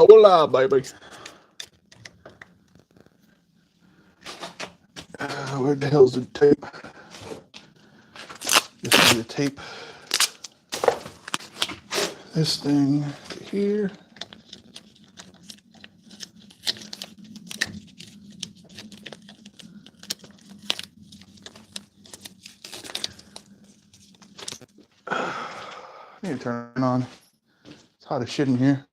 Hola, baby. Where the hell's the tape? This is the tape. This thing here. I need to turn it on. It's hot as shit in here.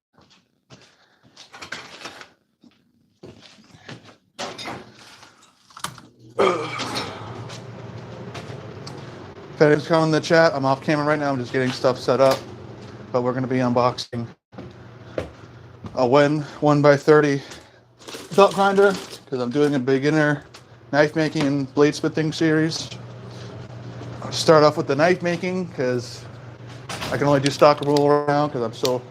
If anyone's coming in the chat, I'm off camera right now. I'm just getting stuff set up. But we're going to be unboxing a Wen 1x30 belt grinder because I'm doing a beginner knife making and bladesmithing series. I'll start off with the knife making because I can only do stock removal right now because I'm still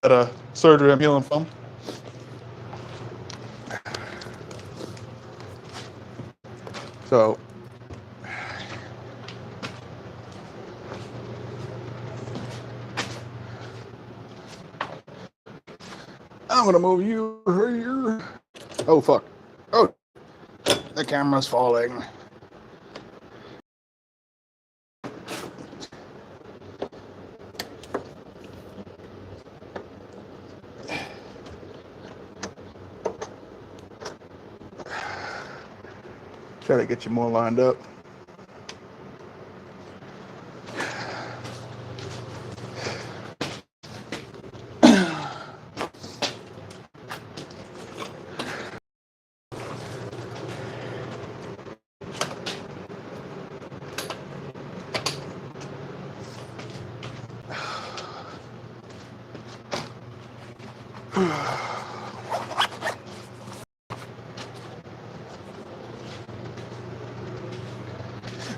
at a surgery I'm healing from. So I'm gonna move you here. Oh fuck. Oh, the camera's falling. Try to get you more lined up.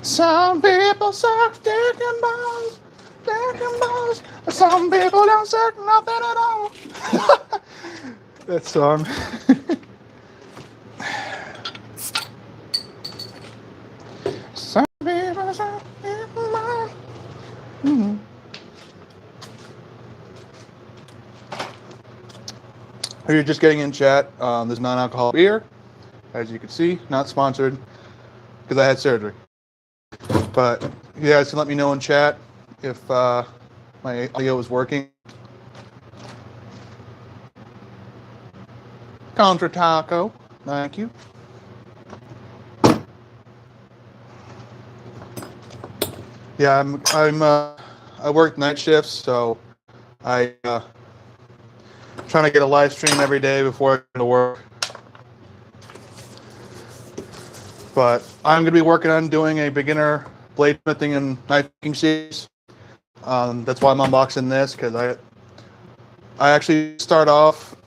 Some people suck dick and balls, dick and balls. Some people don't suck nothing at all. That song. Some people suck dick and balls. Mm-hmm. If you're just getting in chat, there's non-alcoholic beer. As you can see, not sponsored because I had surgery. But you guys can let me know in chat if my audio is working. Contra Taco, thank you. Yeah, I work night shifts, so I trying to get a live stream every day before I go to work. But I'm going to be working on doing a beginner bladesmithing and knife making series. That's why I'm unboxing this, because I actually start off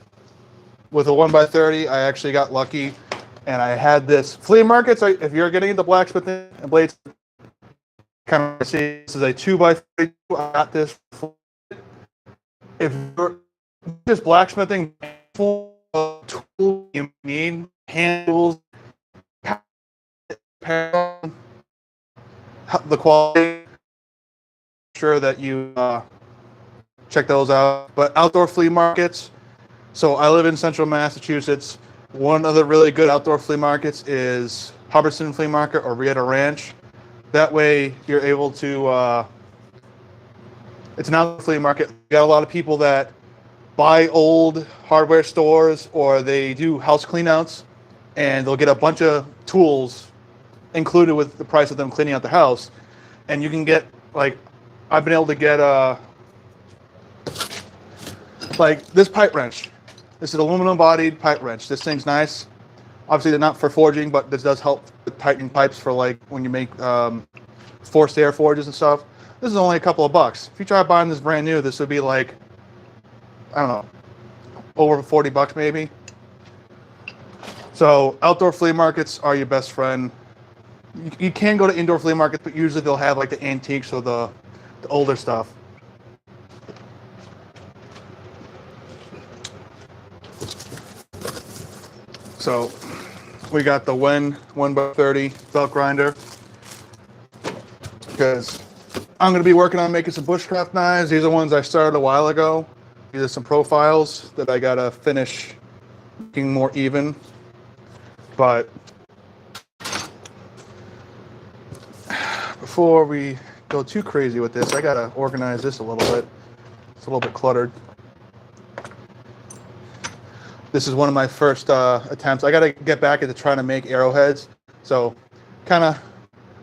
with a 1x30. I actually got lucky, and I had this flea market. So if you're getting into blacksmithing and blades, kind of see this is a 2x32. I got this. If you're just blacksmithing, full tool you need, hand tools, the quality, sure that you check those out. But outdoor flea markets, so I live in central Massachusetts. One of the really good outdoor flea markets is Hubbardson Flea Market or Rieta Ranch. That way you're able to, it's an outdoor flea market. You got a lot of people that buy old hardware stores or they do house cleanouts and they'll get a bunch of tools included with the price of them cleaning out the house. And you can get, like, I've been able to get like this pipe wrench. This is an aluminum bodied pipe wrench. This thing's nice. Obviously they're not for forging, but this does help with tightening pipes for like when you make forced air forges and stuff. This is only a couple of bucks. If you try buying this brand new, this would be like, I don't know, over 40 bucks maybe. So outdoor flea markets are your best friend. You can go to indoor flea markets, but usually they'll have like the antiques or the older stuff. So we got the Wen 1x30 belt grinder because I'm going to be working on making some bushcraft knives. These are ones I started a while ago. These are some profiles that I gotta finish making more even. But before we go too crazy with this, I gotta organize this a little bit. It's a little bit cluttered. This is one of my first attempts. I gotta get back into trying to make arrowheads. So kind of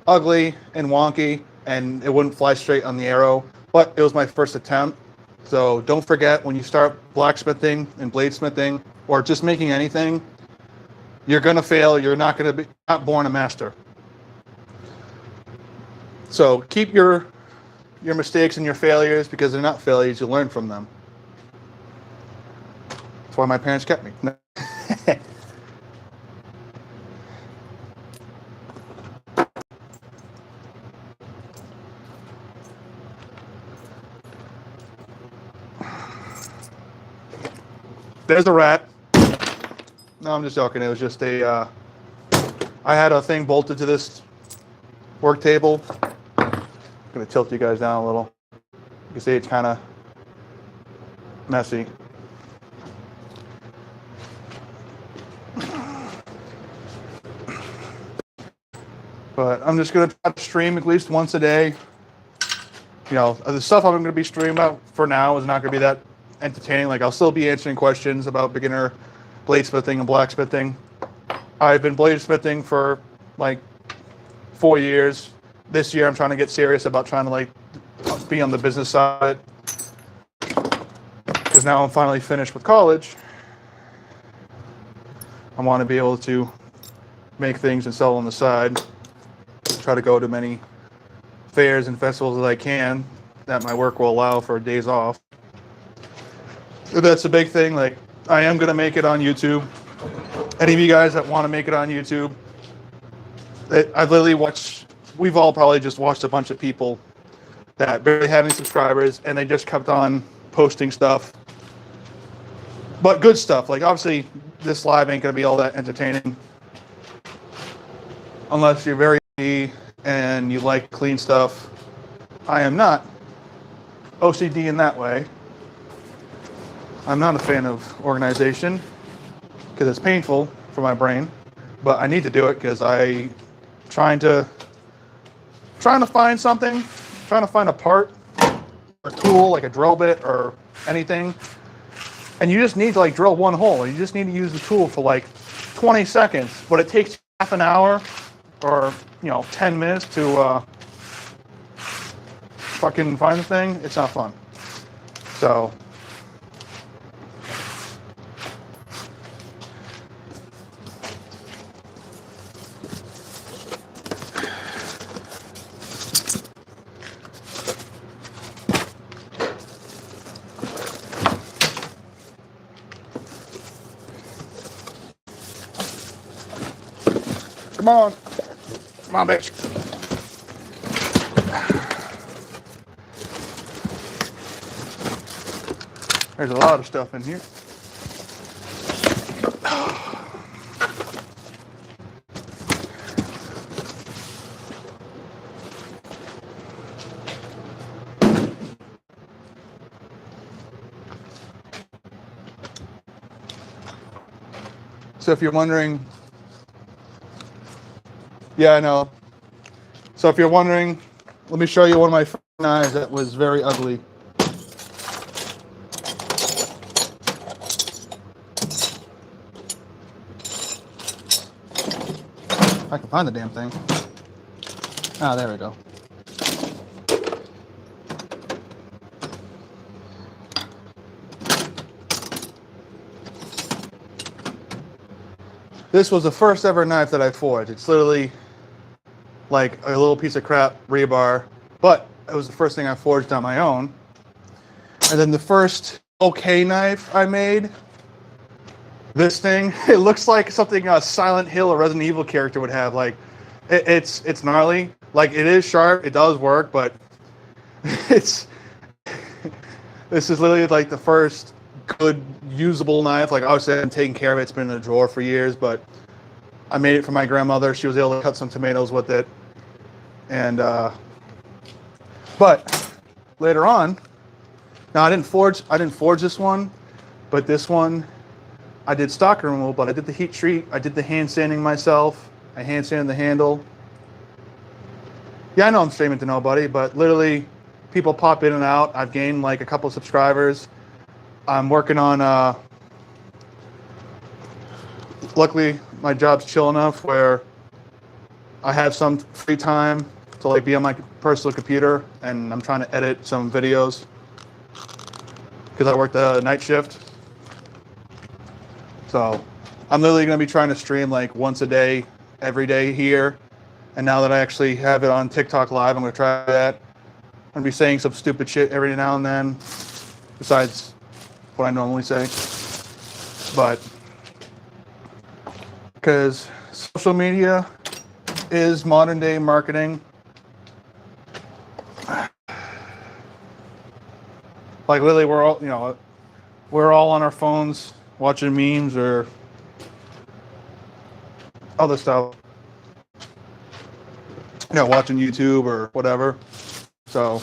ugly and wonky, and it wouldn't fly straight on the arrow, but it was my first attempt. So don't forget, when you start blacksmithing and bladesmithing, or just making anything, you're gonna fail. You're not born a master. So keep your mistakes and your failures, because they're not failures. You learn from them. That's why my parents kept me. There's a rat. No, I'm just joking. It was just I had a thing bolted to this work table. I'm going to tilt you guys down a little. You can see it's kind of messy. But I'm just going to try to stream at least once a day. You know, the stuff I'm going to be streaming about for now is not going to be that entertaining. Like, I'll still be answering questions about beginner bladesmithing and blacksmithing. I've been bladesmithing for like 4 years. This year I'm trying to get serious about trying to like be on the business side, because now I'm finally finished with college. I want to be able to make things and sell on the side. Try to go to many fairs and festivals as I can that my work will allow for days off. That's a big thing. Like, I am going to make it on YouTube. Any of you guys that want to make it on YouTube, I've literally watched, we've all probably just watched a bunch of people that barely had any subscribers, and they just kept on posting stuff. But good stuff. Like, obviously, this live ain't going to be all that entertaining. Unless you're very and you like clean stuff. I am not OCD in that way. I'm not a fan of organization because it's painful for my brain, but I need to do it because I'm trying to find something, trying to find a part or tool like a drill bit or anything, and you just need to like drill one hole. You just need to use the tool for like 20 seconds, but it takes half an hour or 10 minutes to fucking find the thing. It's not fun. So come on. Come on, bitch. There's a lot of stuff in here. So if you're wondering, yeah, I know. So if you're wondering, let me show you one of my knives that was very ugly. I can find the damn thing. Ah, there we go. This was the first ever knife that I forged. It's literally like a little piece of crap rebar, but it was the first thing I forged on my own. And then the first okay knife I made, this thing, it looks like something a Silent Hill or Resident Evil character would have. Like, it's gnarly. Like, it is sharp, it does work, but this is literally like the first good usable knife. Like, obviously I've been taking care of it. It's been in a drawer for years, but I made it for my grandmother. She was able to cut some tomatoes with it. And but later on, Now I didn't forge this one, but this one I did stock removal, but I did the heat treat, I did the hand sanding myself, I hand sanded the handle. Yeah, I know I'm streaming to nobody, but literally people pop in and out. I've gained like a couple of subscribers. I'm working on luckily my job's chill enough where I have some free time to like be on my personal computer, and I'm trying to edit some videos because I work the night shift. So I'm literally going to be trying to stream like once a day, every day here. And now that I actually have it on TikTok Live, I'm going to try that. I'm going to be saying some stupid shit every now and then, besides what I normally say. But because social media is modern day marketing. Like literally we're all on our phones watching memes or other stuff. Watching YouTube or whatever. So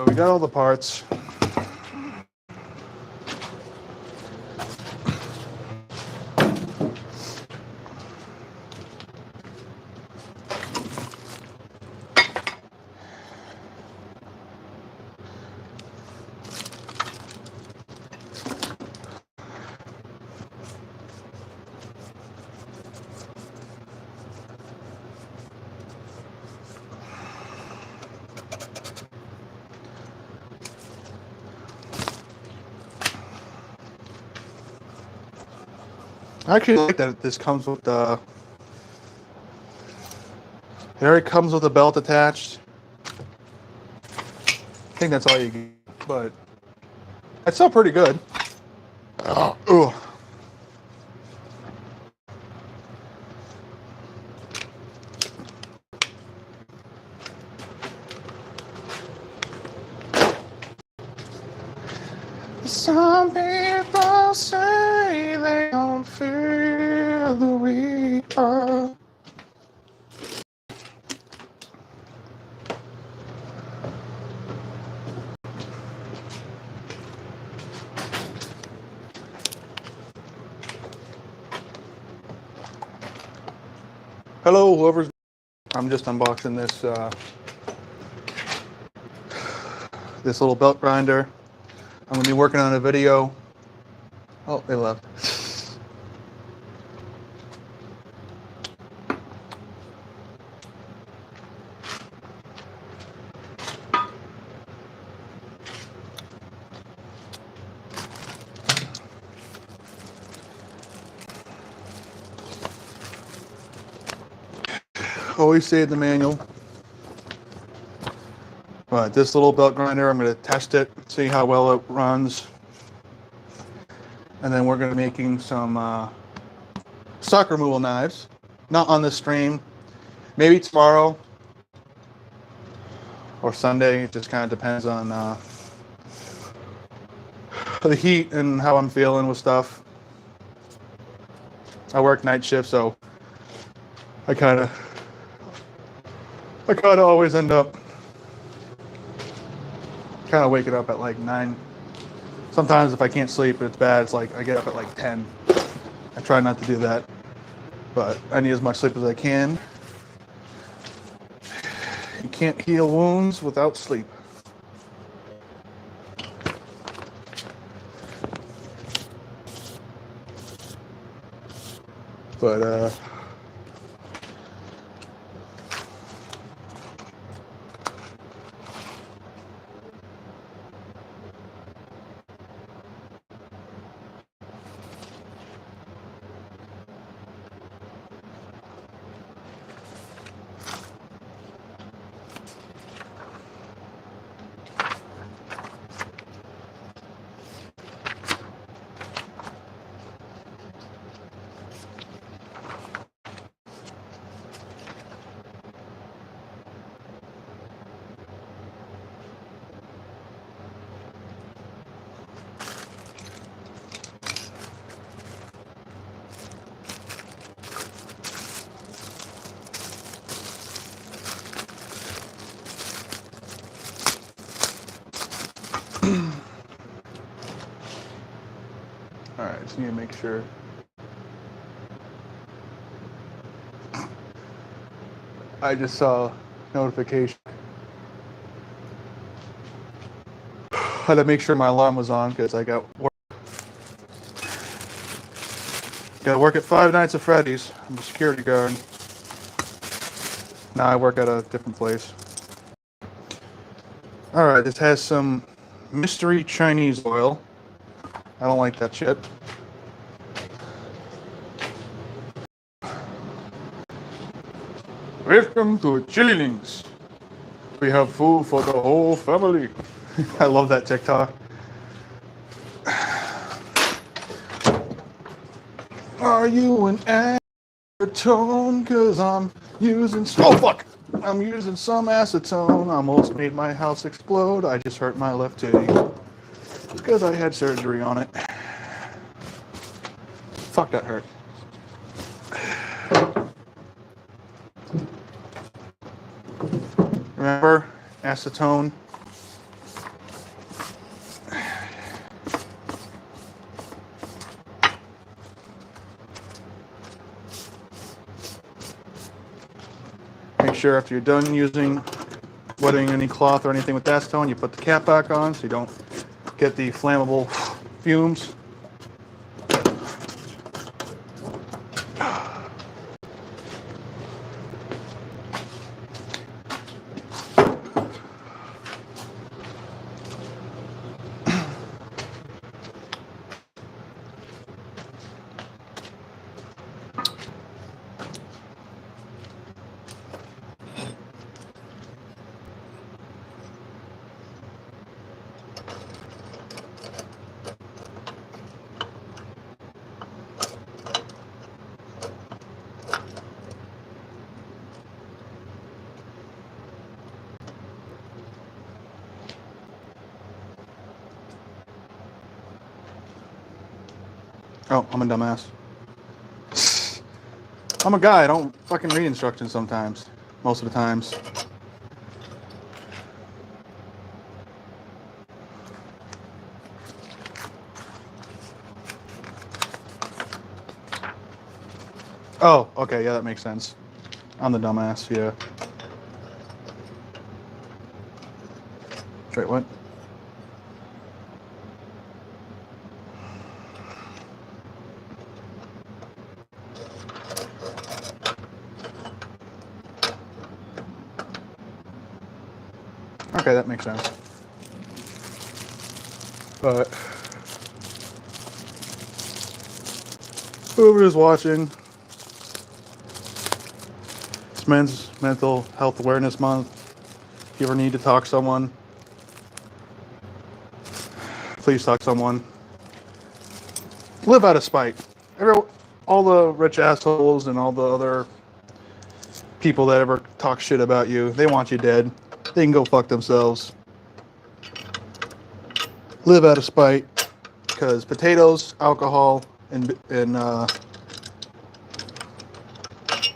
we got all the parts. I actually like that this comes with the. It already comes with a belt attached. I think that's all you get, but it's still pretty good. Ooh. Some people say they don't feel the reaper. Hello, whoever's. I'm just unboxing this little belt grinder. I'm gonna be working on a video. Oh, they left. Always say the manual. But this little belt grinder, I'm going to test it, see how well it runs. And then we're going to be making some stock removal knives. Not on this stream. Maybe tomorrow or Sunday. It just kind of depends on the heat and how I'm feeling with stuff. I work night shift, so I kind of always end up kind of waking up at like 9. Sometimes if I can't sleep, it's bad. It's like I get up at like 10. I try not to do that, but I need as much sleep as I can. You can't heal wounds without sleep. But Alright, just need to make sure. I just saw notification. I had to make sure my alarm was on because I got work. Got work at Five Nights at Freddy's. I'm a security guard. Now I work at a different place. Alright, this has some mystery Chinese oil. I don't like that shit. Welcome to Chillings. We have food for the whole family. I love that TikTok. Are you an acetone? Cause I'm using I'm using some acetone. Almost made my house explode. I just hurt my left titty. Because I had surgery on it. Fuck, that hurt. Remember, acetone. Make sure after you're done wetting any cloth or anything with acetone, you put the cap back on so you don't get the flammable fumes. Oh, I'm a dumbass. I'm a guy. I don't fucking read instructions sometimes. Most of the times. Oh, okay. Yeah, that makes sense. I'm the dumbass. Yeah. Wait, what? Okay, that makes sense. But whoever is watching, it's Men's Mental Health Awareness Month. If you ever need to talk to someone, please talk to someone. Live out of spite. All the rich assholes and all the other people that ever talk shit about you, they want you dead. They can go fuck themselves. Live out of spite, because potatoes, alcohol, and I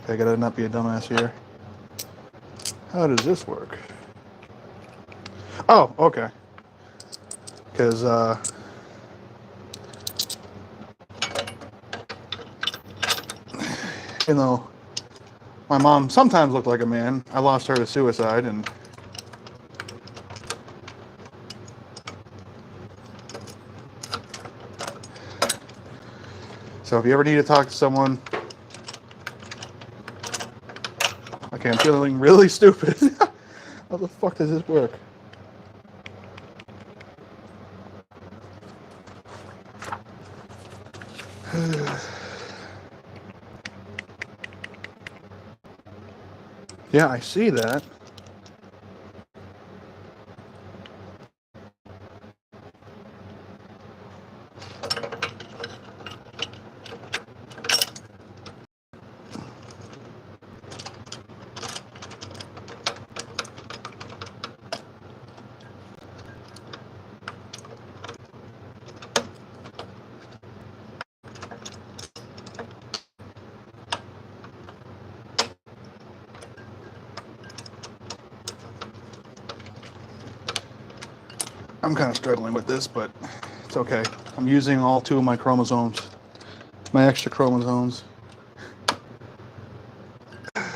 gotta not be a dumbass here. How does this work? Oh, okay. Because you know, my mom sometimes looked like a man. I lost her to suicide, and so if you ever need to talk to someone, okay, I'm feeling really stupid. How the fuck does this work? Yeah, I see that. I'm kind of struggling with this, but It's okay. I'm using all 2 of my chromosomes, my extra chromosomes. I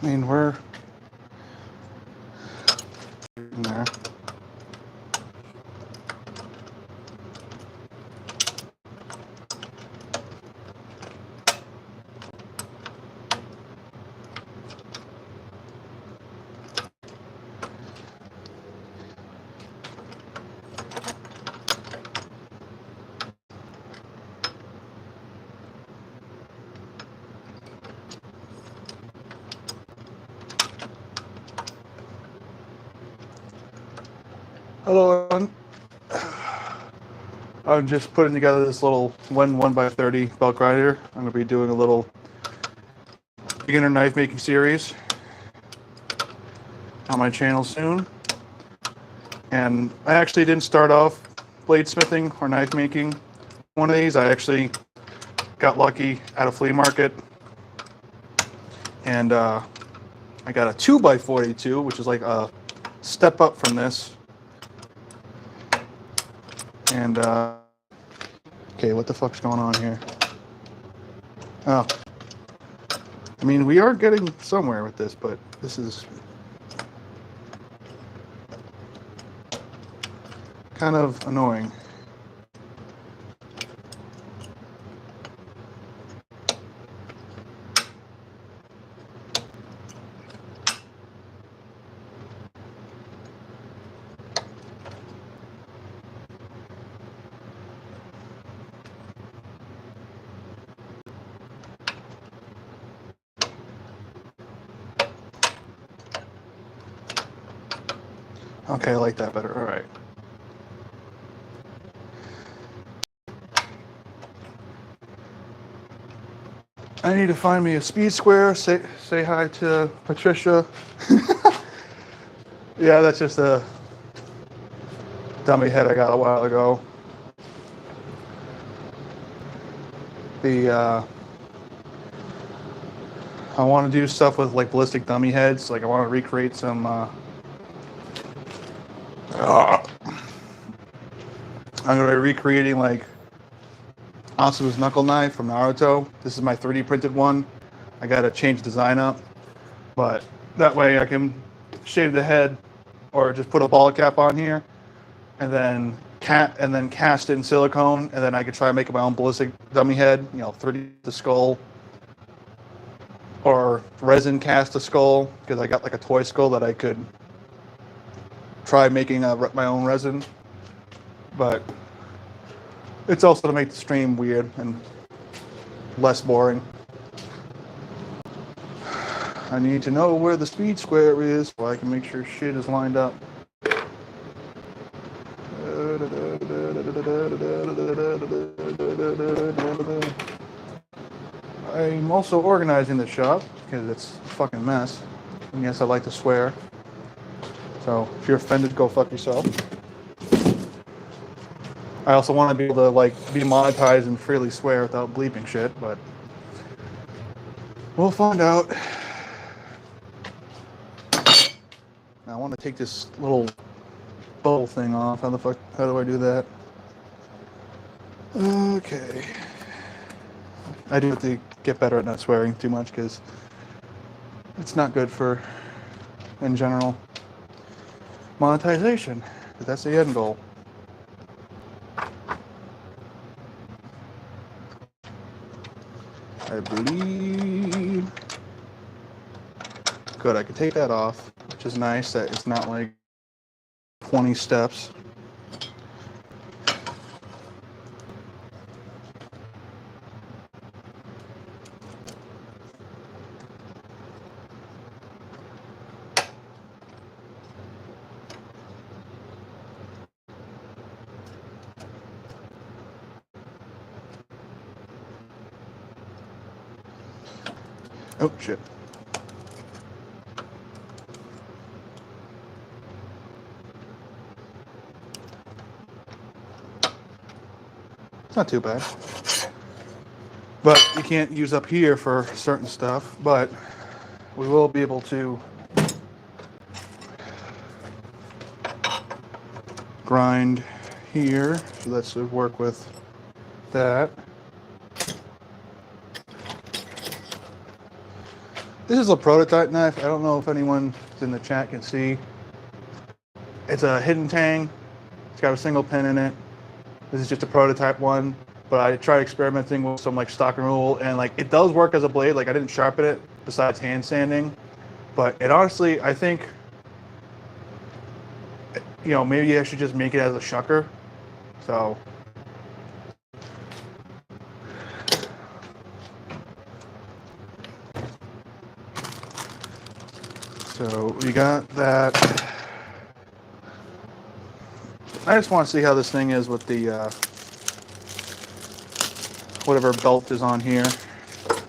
mean, we're in there. Hello, everyone. I'm just putting together this little 1x30 belt grinder. I'm going to be doing a little beginner knife making series on my channel soon. And I actually didn't start off bladesmithing or knife making one of these. I actually got lucky at a flea market, and I got a 2x42, which is like a step up from this. And okay, what the fuck's going on here? Oh, I mean, we are getting somewhere with this, but this is kind of annoying. Okay, I like that better. All right. I need to find me a speed square. Say hi to Patricia. Yeah, that's just a dummy head I got a while ago. I want to do stuff with like ballistic dummy heads. Like I want to recreate some. I'm going to be recreating like Asuka's knuckle knife from Naruto. This is my 3D printed one. I got to change design up, but that way I can shave the head or just put a ball cap on here, and then cast it in silicone, and then I could try making my own ballistic dummy head. 3D the skull, or resin cast a skull, because I got like a toy skull that I could try making my own resin. But it's also to make the stream weird and less boring. I need to know where the speed square is so I can make sure shit is lined up. I'm also organizing the shop because it's a fucking mess. And yes, I like to swear. So if you're offended, go fuck yourself. I also want to be able to like be monetized and freely swear without bleeping shit, but we'll find out. Now, I want to take this little bowl thing off. How do I do that? Okay. I do have to get better at not swearing too much because it's not good for, in general, monetization. That's the end goal. I believe. Good, I can take that off, which is nice that it's not like 20 steps. Oh, shit. It's not too bad. But you can't use up here for certain stuff, but we will be able to grind here. So let's work with that. This is a prototype knife. I don't know if anyone in the chat can see. It's a hidden tang. It's got a single pin in it. This is just a prototype one, but I tried experimenting with some like stock removal, and like it does work as a blade. Like I didn't sharpen it besides hand sanding, but it honestly, I think, you know, maybe I should just make it as a shucker. So we got that. I just want to see how this thing is with the whatever belt is on here. I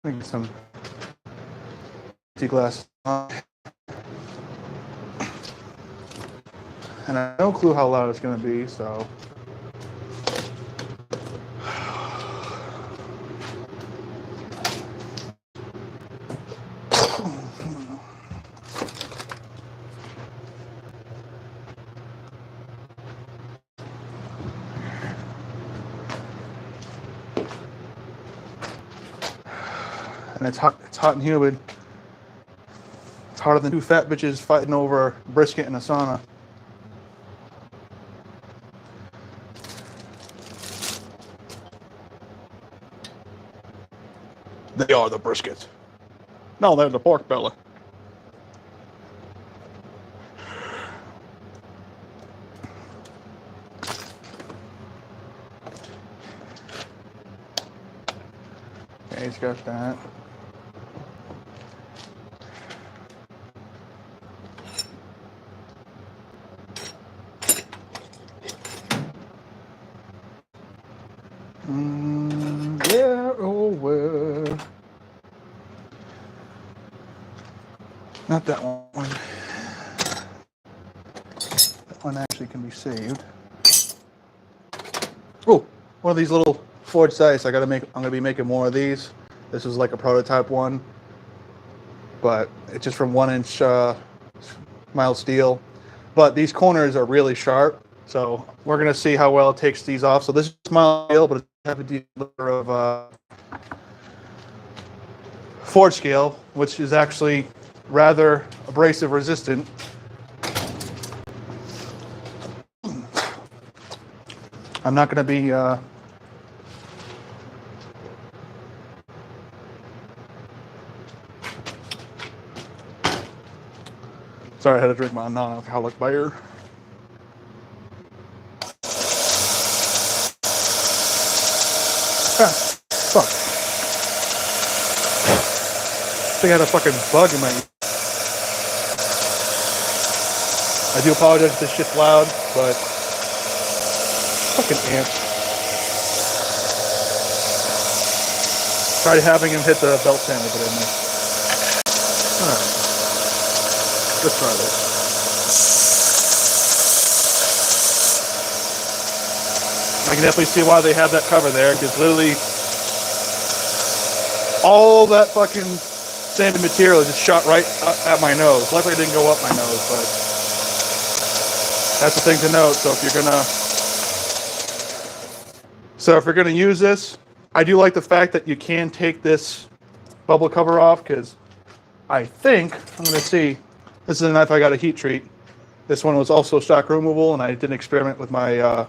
think some glass on. And I have no clue how loud it's going to be, so. And it's hot and humid. It's hotter than two fat bitches fighting over brisket in a sauna. They are the briskets. No, they're the pork belly. Okay, he's got that. Yeah, oh well. Not that one. That one actually can be saved. Oh, one of these little forged sights. I'm gonna be making more of these. This is like a prototype one, but it's just from 1-inch mild steel. But these corners are really sharp, so we're gonna see how well it takes these off. So this is mild steel, but it's a layer of forged scale, which is actually rather abrasive resistant. I'm not going to be sorry, I had to drink my non-alcoholic beer. Ah, fuck. I think I had a fucking bug in my ear. I do apologize if this shit's loud, but fucking ant. Tried having him hit the belt sander, but I missed. Alright. Let's try this. I can definitely see why they have that cover there, because literally all that fucking sanded material just shot right at my nose. Luckily it didn't go up my nose, but that's the thing to note. So if you're gonna use this, I do like the fact that you can take this bubble cover off, because I think, I'm gonna see, this is a knife I got a heat treat. This one was also stock removable, and I did an experiment with my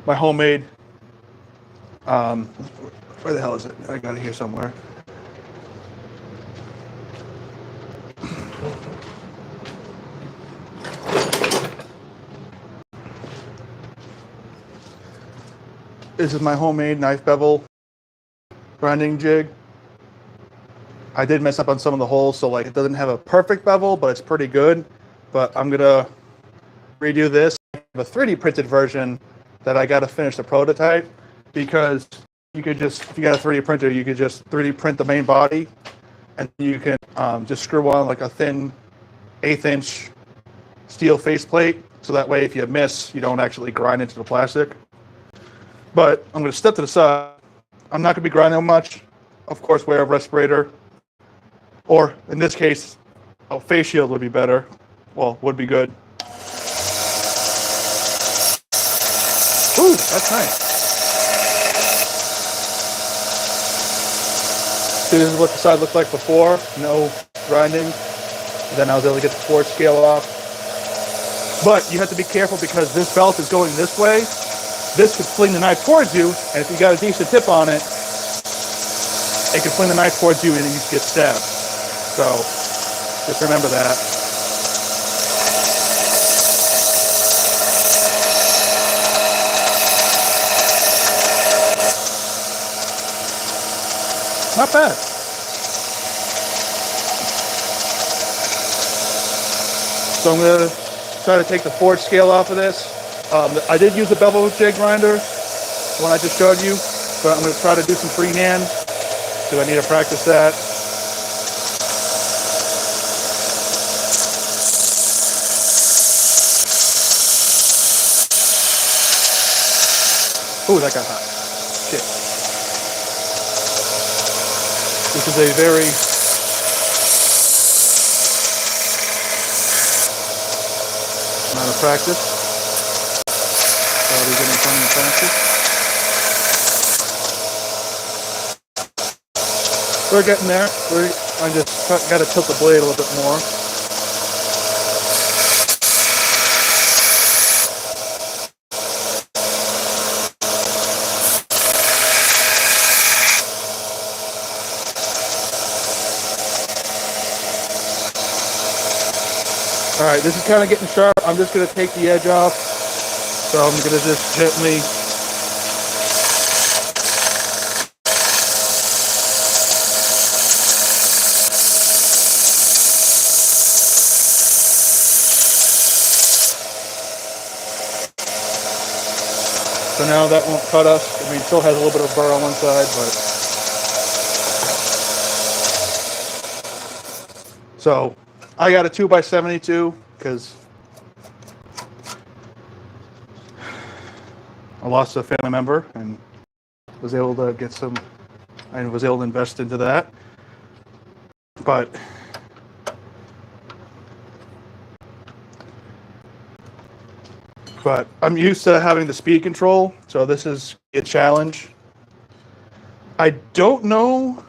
my homemade, where the hell is it? I got it here somewhere. This is my homemade knife bevel grinding jig. I did mess up on some of the holes, so like it doesn't have a perfect bevel, but it's pretty good. But I'm gonna redo this. I have a 3D printed version that I gotta finish the prototype, because you could just, if you got a 3D printer, you could just 3D print the main body, and you can just screw on like a thin 1/8 inch steel faceplate so that way if you miss, you don't actually grind into the plastic. But I'm going to step to the side. I'm not going to be grinding much. Of course, wear a respirator. Or, in this case, a face shield would be better. Well, would be good. Ooh, that's nice. See, this is what the side looked like before. No grinding. And then I was able to get the forge scale off. But you have to be careful because this belt is going this way. This could fling the knife towards you, and if you got a decent tip on it, it can fling the knife towards you and you get stabbed. So, just remember that. Not bad. So I'm going to try to take the forge scale off of this. I did use a bevel jig grinder, the one I just showed you, but I'm going to try to do some freehand, so I need to practice that. Ooh, that got hot. Shit. This is a very amount of practice. Already getting fun and practice. We're getting there. I just got to tilt the blade a little bit more. All right, this is kind of getting sharp. I'm just going to take the edge off. So I'm going to just gently so now that won't cut us. I mean, it still has a little bit of burr on one side, but so I got a 2x72 because I lost a family member and was able to get some, I was able to invest into that. But I'm used to having the speed control, so this is a challenge. I don't know.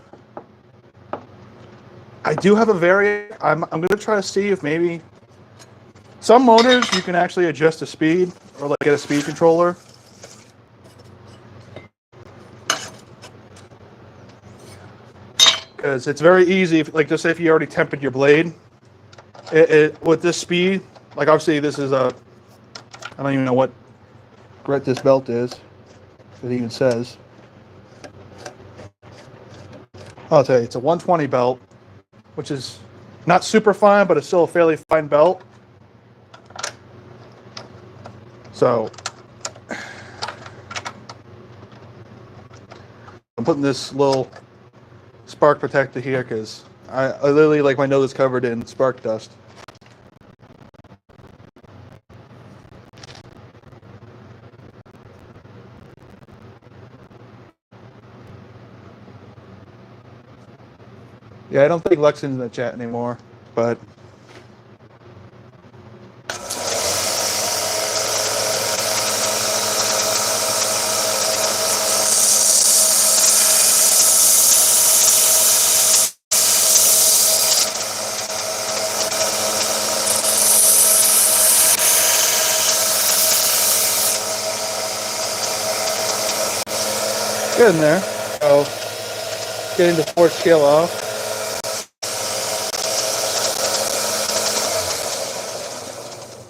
I do have a variant. I'm going to try to see if maybe some motors you can actually adjust the speed or like get a speed controller. Because it's very easy, like just say if you already tempered your blade, with this speed, like obviously this is a, I don't even know what grit this belt is, it even says. I'll tell you, it's a 120 belt, which is not super fine, but it's still a fairly fine belt. So I'm putting this little spark protector here because I literally, like, my nose is covered in spark dust. Yeah, I don't think Lexington's in the chat anymore, but getting there. So getting the forge scale off.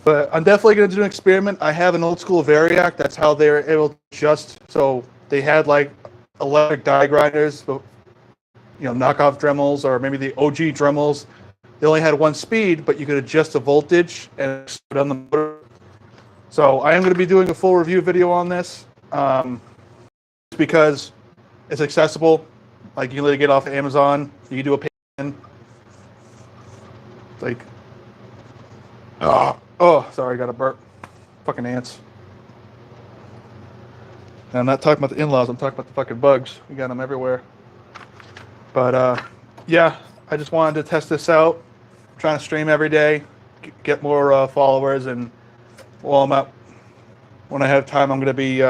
But I'm definitely going to do an experiment. I have an old school Variac. That's how they're able to adjust. So they had like electric die grinders, but knockoff Dremels or maybe the OG Dremels. They only had one speed, but you could adjust the voltage and slow down the motor. So I am going to be doing a full review video on this because it's accessible. Like, you can literally get it off Amazon. You can do a payment. Like, oh, sorry, got a burp. Fucking ants. And I'm not talking about the in-laws. I'm talking about the fucking bugs. We got them everywhere. But yeah, I just wanted to test this out. I'm trying to stream every day, get more followers, and while I'm out, when I have time, I'm gonna be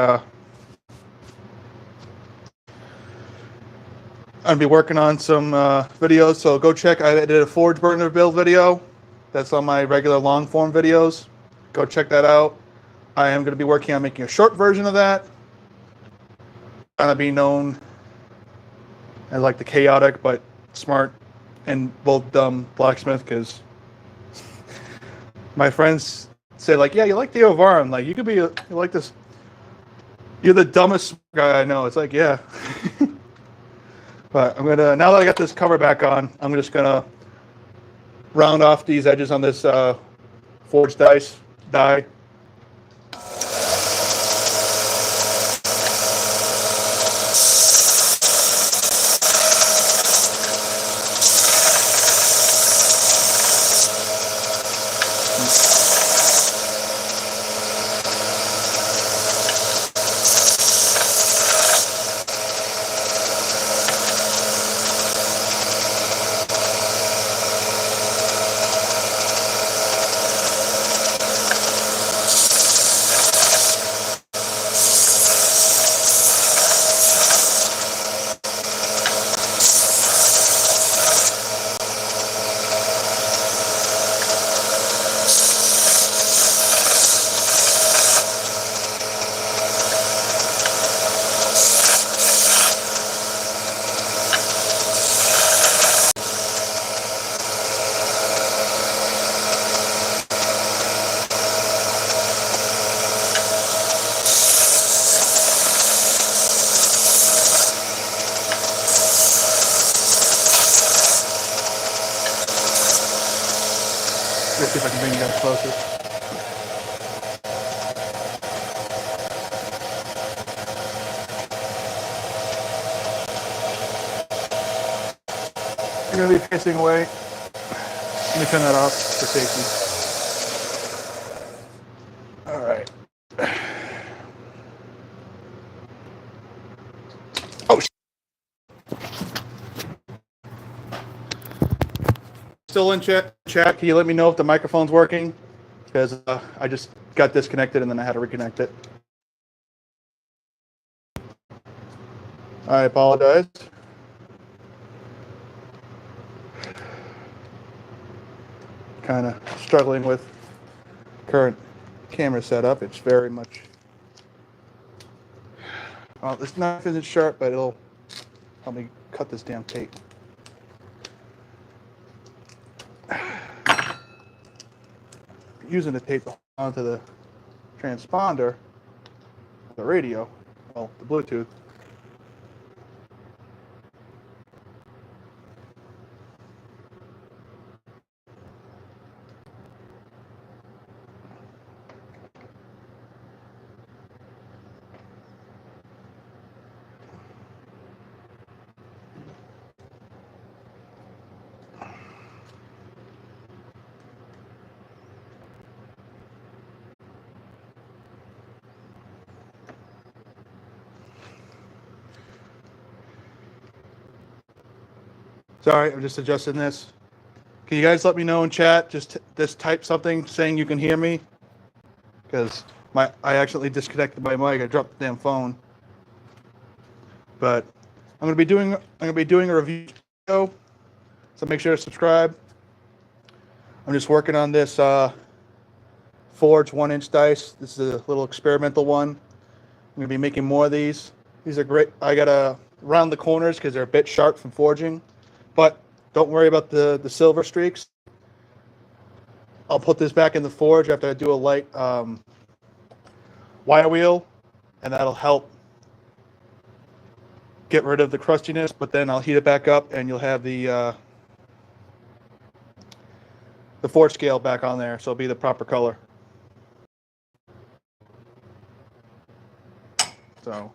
working on some videos. So go check. I did a Forge Burner build video. That's on my regular long form videos. Go check that out. I am going to be working on making a short version of that. Kind of be known as like the chaotic but smart and both dumb blacksmith, because my friends say like, yeah, you like Theo Varn, like you could be you like this. You're the dumbest guy I know. It's like, yeah. But I'm gonna, now that I got this cover back on, I'm just gonna round off these edges on this forged die. Let's see if I can bring you guys closer. You're going to be facing away. Let me turn that off for safety. All right. Oh, still in chat? Can you let me know if the microphone's working? Because I just got disconnected and then I had to reconnect it. I apologize. Kind of struggling with current camera setup. It's very much, well, this knife isn't sharp, but it'll help me cut this damn tape. Using the tape onto the transponder, the radio, well, the Bluetooth. Sorry, I'm just adjusting this. Can you guys let me know in chat? Just type something saying you can hear me, because I accidentally disconnected my mic. I dropped the damn phone. But I'm gonna be doing a review video, so make sure to subscribe. I'm just working on this Forge 1-inch dice. This is a little experimental one. I'm gonna be making more of these. These are great. I gotta round the corners because they're a bit sharp from forging. But don't worry about the silver streaks. I'll put this back in the forge after I do a light wire wheel, and that'll help get rid of the crustiness. But then I'll heat it back up, and you'll have the forge scale back on there, so it'll be the proper color. So.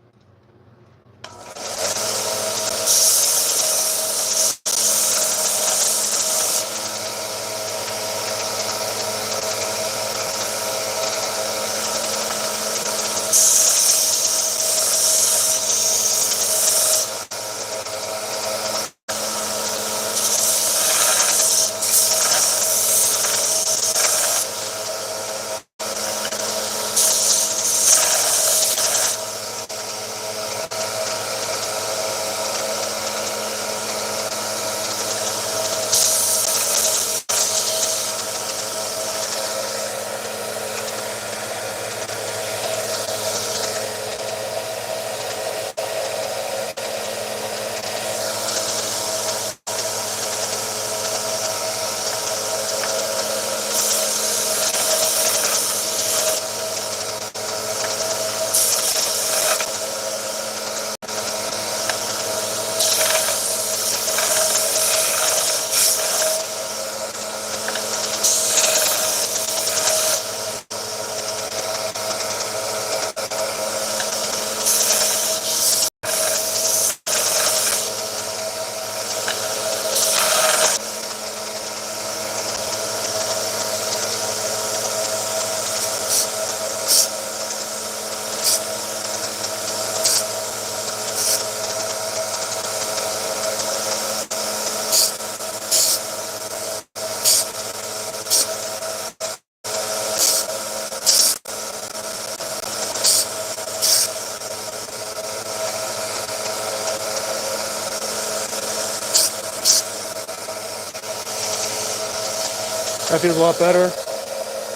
That feels a lot better.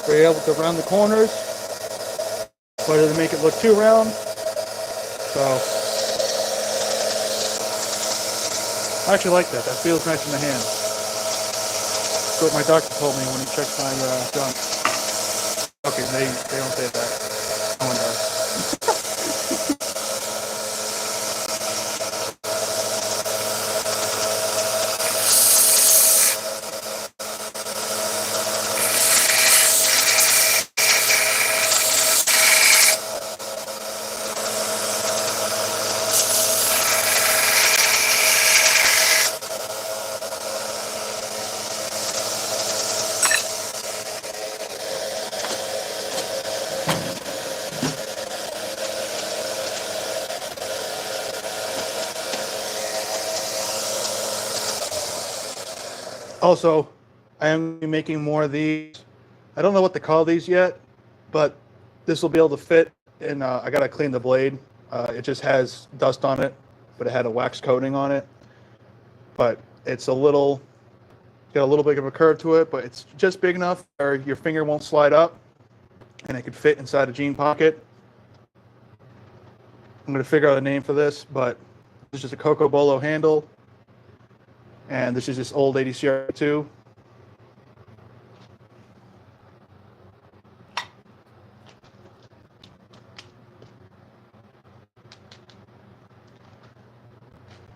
We're able to round the corners, but it doesn't make it look too round. So I actually like that. That feels nice in the hand. That's what my doctor told me when he checked my junk. Okay, they don't say that. No one does. Also, I am making more of these. I don't know what to call these yet, but this will be able to fit. And I gotta clean the blade. It just has dust on it, but it had a wax coating on it. But it's got a little bit of a curve to it, but it's just big enough where your finger won't slide up, and it could fit inside a jean pocket. I'm gonna figure out a name for this, but this is just a Coco Bolo handle. And this is this old ADCR2.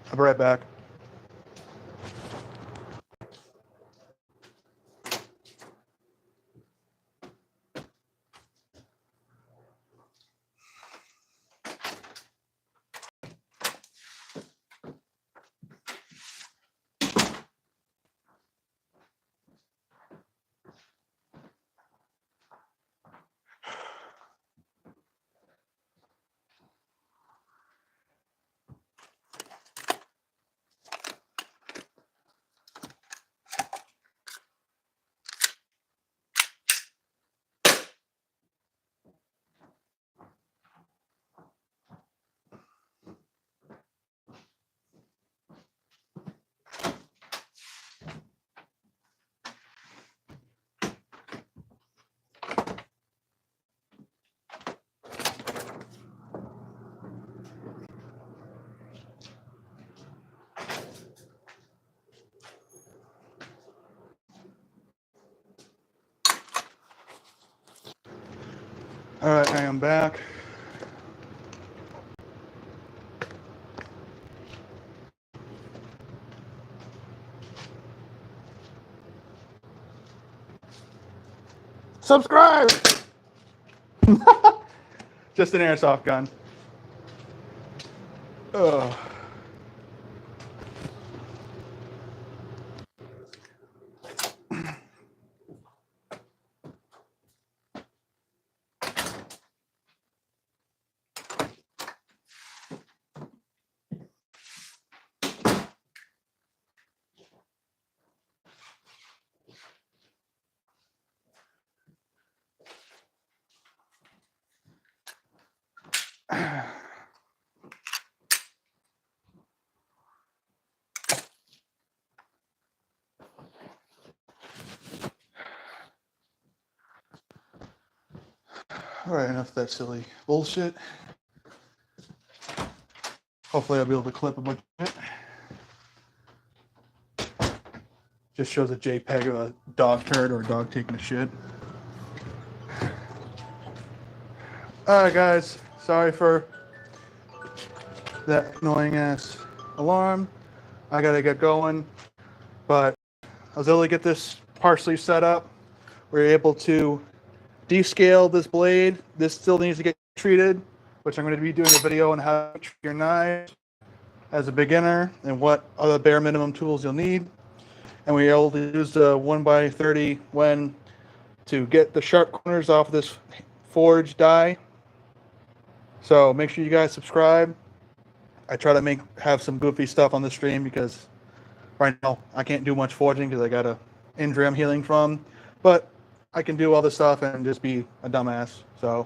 I'll be right back. All right, I am back. Subscribe! Just an airsoft gun. Ugh. All right, enough of that silly bullshit. Hopefully I'll be able to clip a bunch of it. Just shows a JPEG of a dog turd or a dog taking a shit. All right, guys. Sorry for that annoying ass alarm. I gotta get going, but I was able to get this partially set up. We were able to descale this blade. This still needs to get treated, which I'm going to be doing a video on how to treat your knives as a beginner and what other bare minimum tools you'll need. And we were able to use the 1x30 Wen to get the sharp corners off this forged die. So make sure you guys subscribe. I try to have some goofy stuff on the stream because right now I can't do much forging because I got a injury I'm healing from, but I can do all this stuff and just be a dumbass. So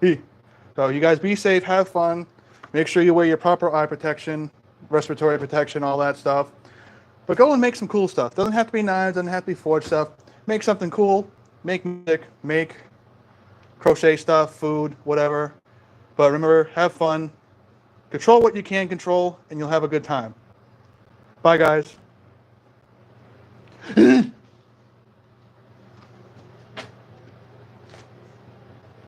you guys be safe, have fun. Make sure you wear your proper eye protection, respiratory protection, all that stuff. But go and make some cool stuff. Doesn't have to be knives, doesn't have to be forged stuff. make something cool, make music, make crochet stuff, food, whatever. But remember, have fun, control what you can control, and you'll have a good time. Bye, guys.